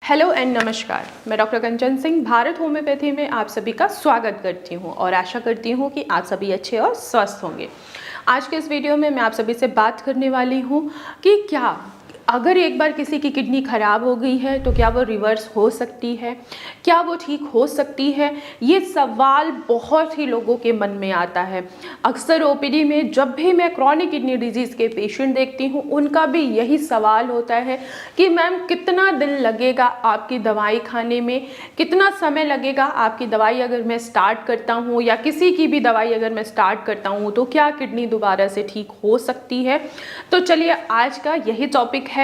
Hello and नमस्कार। मैं doctor कंचन Singh Bharat homeopathy में आप सभी का स्वागत करती हूं और आशा करती हूं कि आप सभी अच्छे और स्वस्थ होंगे। आज के इस वीडियो में मैं आप सभी से बात करने वाली हूं कि क्या अगर एक बार किसी की किडनी खराब हो गई है तो क्या वो रिवर्स हो सकती है, क्या वो ठीक हो सकती है। ये सवाल बहुत ही लोगों के मन में आता है। अक्सर ओपीडी में जब भी मैं क्रॉनिक किडनी डिजीज़ के पेशेंट देखती हूँ उनका भी यही सवाल होता है कि मैम कितना दिन लगेगा आपकी दवाई खाने में, कितना समय लगेगा आपकी दवाई अगर मैं स्टार्ट करता हूँ या किसी की भी दवाई अगर मैं स्टार्ट करता हूँ तो क्या किडनी दोबारा से ठीक हो सकती है। तो चलिए आज का यही टॉपिक है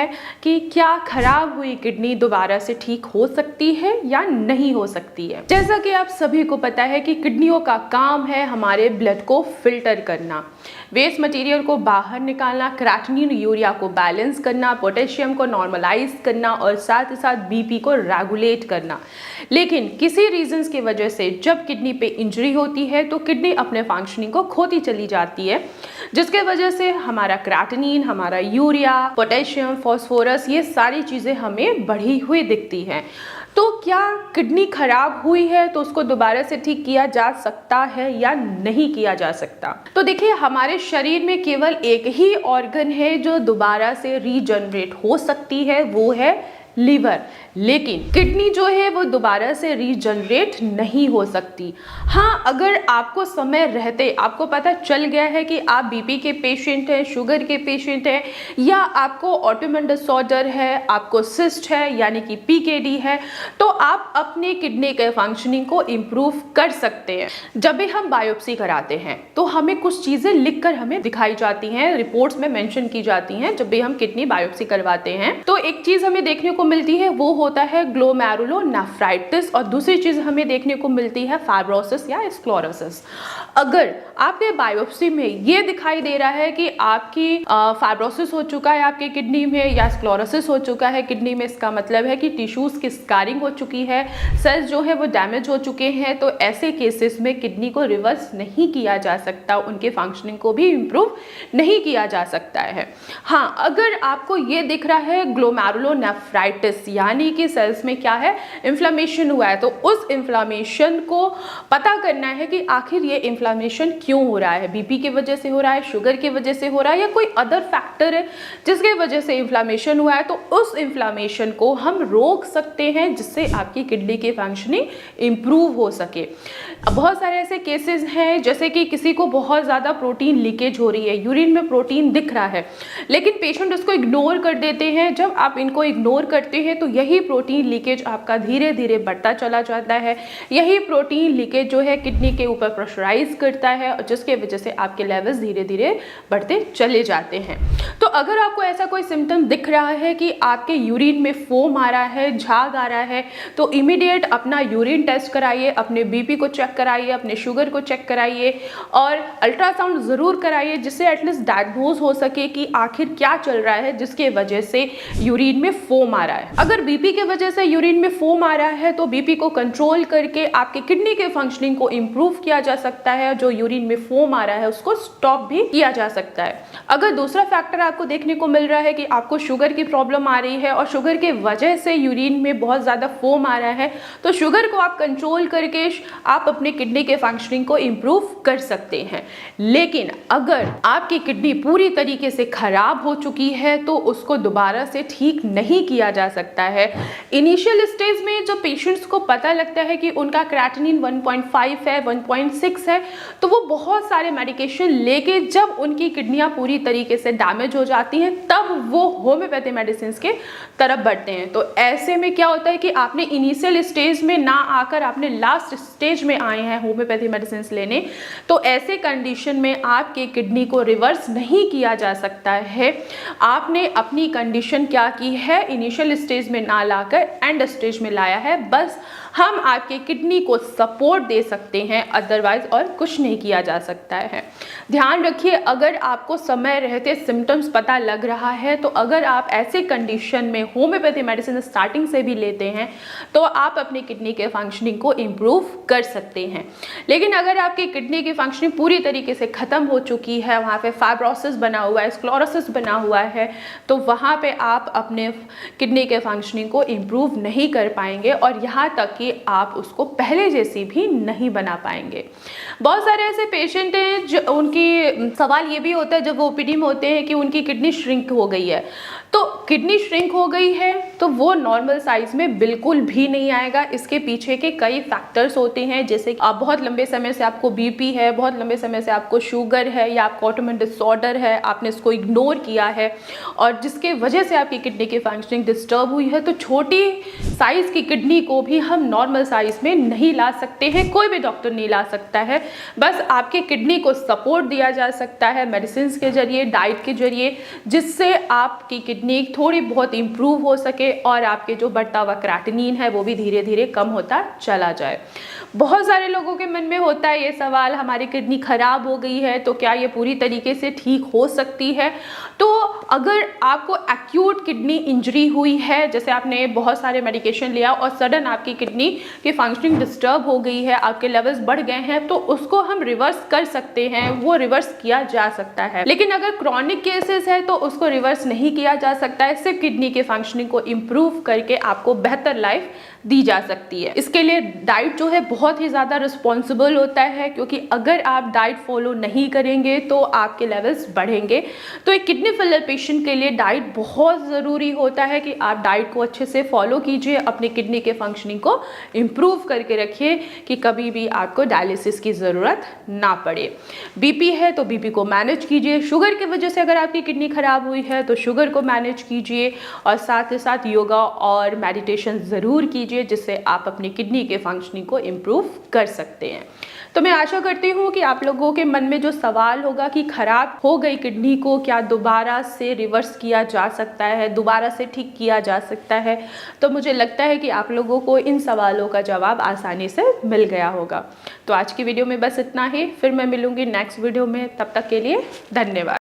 कि क्या खराब हुई किडनी दोबारा से ठीक हो सकती है या नहीं हो सकती है। जैसा कि आप सभी को पता है कि किडनियों का काम है हमारे ब्लड को फिल्टर करना, वेस्ट मटेरियल को बाहर निकालना, क्रेटिनिन यूरिया को बैलेंस करना, पोटेशियम को नॉर्मलाइज करना और साथ ही साथ बीपी को रेगुलेट करना। लेकिन किसी रीजंस की वजह से जब किडनी पे इंजरी होती है तो किडनी अपने फंक्शनिंग को खोती चली जाती है, जिसके वजह से हमारा क्रेटिनिन, हमारा यूरिया, पोटेशियम, फास्फोरस ये सारी चीज़ें हमें बढ़ी हुई दिखती हैं। तो क्या किडनी खराब हुई है तो उसको दोबारा से ठीक किया जा सकता है या नहीं किया जा सकता। तो देखिए हमारे शरीर में केवल एक ही ऑर्गन है जो दोबारा से रीजनरेट हो सकती है, वो है लीवर। लेकिन किडनी जो है वो दोबारा से रीजनरेट नहीं हो सकती। हाँ, अगर आपको समय रहते आपको पता चल गया है कि आप बीपी के पेशेंट हैं, शुगर के पेशेंट हैं, या आपको ऑटोइम्यून डिसऑर्डर है, आपको सिस्ट है यानी कि पीकेडी है, तो आप अपने किडनी के फंक्शनिंग को इम्प्रूव कर सकते हैं। जब भी हम बायोप्सी कराते हैं तो हमें कुछ चीज़ें लिखकर हमें दिखाई जाती हैं, रिपोर्ट्स में मेंशन की जाती हैं। जब भी हम किडनी बायोप्सी करवाते हैं तो एक चीज़ हमें देखने को मिलती है वो होता है ग्लोमेरुलोनेफ्राइटिस और दूसरी चीज हमें देखने को मिलती है फाइब्रोसिस या स्क्लेरोसिस। अगर आपके बायोप्सी में ये दिखाई दे रहा है कि आपकी फाइब्रोसिस हो चुका है आपके किडनी में या स्क्लेरोसिस हो चुका है किडनी में, इसका मतलब है कि टिश्यूज की स्कारिंग हो चुकी है, सेल्स जो है वो डैमेज हो चुके हैं, तो ऐसे केसेस में किडनी को रिवर्स नहीं किया जा सकता, उनके फंक्शनिंग को भी इम्प्रूव नहीं किया जा सकता है। हाँ, अगर आपको ये दिख रहा है ग्लोमेरुलोनेफ्राइटिस यानी कि सेल्स में क्या है, इन्फ्लेमेशन हुआ है, तो उस इन्फ्लेमेशन को पता करना है कि आखिर ये इन्फ्लेमेशन क्यों हो रहा है, बीपी की वजह से हो रहा है, शुगर की वजह से हो रहा है या कोई अदर फैक्टर है जिसके वजह से इन्फ्लेमेशन हुआ है। तो उस इन्फ्लेमेशन को हम रोक सकते हैं जिससे आपकी किडनी की फंक्शनिंग इंप्रूव हो सके। बहुत सारे ऐसे केसेस हैं जैसे कि किसी को बहुत ज़्यादा प्रोटीन लीकेज हो रही है, यूरिन में प्रोटीन दिख रहा है लेकिन पेशेंट उसको इग्नोर कर देते हैं। जब आप इनको इग्नोर करते हैं तो यही प्रोटीन लीकेज आपका धीरे धीरे बढ़ता चला जाता है। यही प्रोटीन लीकेज जो है किडनी के ऊपर प्रेशराइज करता है और जिसके वजह से आपके लेवल्स धीरे धीरे बढ़ते चले जाते हैं। तो अगर आपको ऐसा कोई सिम्टम दिख रहा है कि आपके यूरिन में फोम आ रहा है, झाग आ रहा है, तो इमीडिएट अपना यूरिन टेस्ट कराइए, अपने बीपी को चेक कराइए, अपने शुगर को चेक कराइए और अल्ट्रासाउंड ज़रूर कराइए जिससे एटलीस्ट डायग्नोज हो सके कि आखिर क्या चल रहा है जिसके वजह से यूरिन में फोम आ रहा है। अगर बीपी की वजह से यूरिन में फोम आ रहा है तो बीपी को कंट्रोल करके आपके किडनी के फंक्शनिंग को इम्प्रूव किया जा सकता है, जो यूरिन में फोम आ रहा है उसको स्टॉप भी किया जा सकता है। अगर दूसरा फैक्टर आपको देखने को मिल रहा है कि आपको शुगर की प्रॉब्लम आ रही है और शुगर के वजह से यूरिन में बहुत ज़्यादा फोम आ रहा है, तो शुगर को आप कंट्रोल करके आप अपने किडनी के फंक्शनिंग को इम्प्रूव कर सकते हैं। लेकिन अगर आपकी किडनी पूरी तरीके से खराब हो चुकी है तो उसको दोबारा से ठीक नहीं किया जा सकता है। इनिशियल स्टेज में जो पेशेंट्स को पता लगता है कि उनका क्रेटिनिन 1.5 है, 1.6 है, तो वो बहुत सारे मेडिकेशन लेके जब उनकी किडनियां पूरी तरीके से डैमेज हो जाती हैं तब वो होम्योपैथी मेडिसिन के तरफ बढ़ते हैं। तो ऐसे में क्या होता है कि आपने इनिशियल स्टेज में ना आकर आपने लास्ट स्टेज में आए हैं होम्योपैथी मेडिसिन लेने, तो ऐसे कंडीशन में आपके किडनी को रिवर्स नहीं किया जा सकता है। आपने अपनी कंडीशन क्या की है, इनिशियल स्टेज में ना लाकर एंड स्टेज में लाया है। बस हम आपके किडनी को सपोर्ट दे सकते हैं, अदरवाइज और कुछ नहीं किया जा सकता है। ध्यान रखिए, अगर आपको समय रहते सिम्टम्स पता लग रहा है तो अगर आप ऐसे कंडीशन में होम्योपैथी मेडिसिन स्टार्टिंग से भी लेते हैं तो आप अपनी किडनी के फंक्शनिंग को इम्प्रूव कर सकते हैं। लेकिन अगर आपकी किडनी की फंक्शनिंग पूरी तरीके से ख़त्म हो चुकी है, वहाँ पे फाइब्रोसिस बना हुआ है, स्क्लेरोसिस बना हुआ है, तो वहाँ पे आप अपने किडनी के फंक्शनिंग को इम्प्रूव नहीं कर पाएंगे और यहाँ तक कि आप उसको पहले जैसी भी नहीं बना पाएंगे। बहुत सारे ऐसे पेशेंट हैं जो उनकी सवाल ये भी होता है जब वो ओपीडी में होते हैं कि उनकी किडनी श्रिंक हो गई है। तो किडनी श्रिंक हो गई है तो वो नॉर्मल साइज में बिल्कुल भी नहीं आएगा। इसके पीछे के कई फैक्टर्स होते हैं, जैसे आप बहुत लंबे समय से आपको बीपी है, बहुत लंबे समय से आपको शुगर है या आपको ऑटोइम्यून डिसऑर्डर है, आपने इसको इग्नोर किया है और जिसके वजह से आपकी किडनी की फंक्शनिंग डिस्टर्ब हुई है। तो छोटी साइज की किडनी को भी हम नॉर्मल साइज में नहीं ला सकते हैं, कोई भी डॉक्टर नहीं ला सकता है। बस आपके किडनी को सपोर्ट दिया जा सकता है मेडिसिन के जरिए, डाइट के जरिए, जिससे आपकी किडनी थोड़ी बहुत इंप्रूव हो सके और आपके जो बढ़ता हुआ क्रेटिनिन है वो भी धीरे धीरे कम होता चला जाए। बहुत सारे लोगों के मन में होता है ये सवाल, हमारी किडनी खराब हो गई है तो क्या ये पूरी तरीके से ठीक हो सकती है? तो अगर आपको एक्यूट किडनी इंजरी हुई है, जैसे आपने बहुत सारे मेडिकेशन लिया और सडन आपकी किडनी की फंक्शनिंग डिस्टर्ब हो गई है, आपके लेवल्स बढ़ गए हैं, तो उसको हम रिवर्स कर सकते हैं, वो रिवर्स किया जा सकता है। लेकिन अगर क्रॉनिक केसेस है तो उसको रिवर्स नहीं किया जा सकता है। सिर्फ किडनी के फंक्शनिंग को इम्प्रूव करके आपको बेहतर लाइफ दी जा सकती है। इसके लिए डाइट जो है बहुत ही ज़्यादा रिस्पॉन्सिबल होता है, क्योंकि अगर आप डाइट फॉलो नहीं करेंगे तो आपके लेवल्स बढ़ेंगे। तो एक किडनी फेलियर पेशेंट के लिए डाइट बहुत ज़रूरी होता है कि आप डाइट को अच्छे से फॉलो कीजिए, अपनी किडनी के फंक्शनिंग को इम्प्रूव करके रखिए कि कभी भी आपको डायलिसिस की ज़रूरत ना पड़े। बीपी है तो बीपी को मैनेज कीजिए, शुगर की वजह से अगर आपकी किडनी खराब हुई है तो शुगर को मैनेज कीजिए और साथ ही साथ योगा और मेडिटेशन ज़रूर कीजिए, जिससे आप अपनी किडनी के फंक्शनिंग को इम्प्रूव कर सकते हैं। तो मैं आशा करती हूँ कि आप लोगों के मन में जो सवाल होगा कि खराब हो गई किडनी को क्या दोबारा से रिवर्स किया जा सकता है, दोबारा से ठीक किया जा सकता है, तो मुझे लगता है कि आप लोगों को इन सवालों का जवाब आसानी से मिल गया होगा। तो आज की वीडियो में बस इतना ही, फिर मैं मिलूंगी नेक्स्ट वीडियो में, तब तक के लिए धन्यवाद।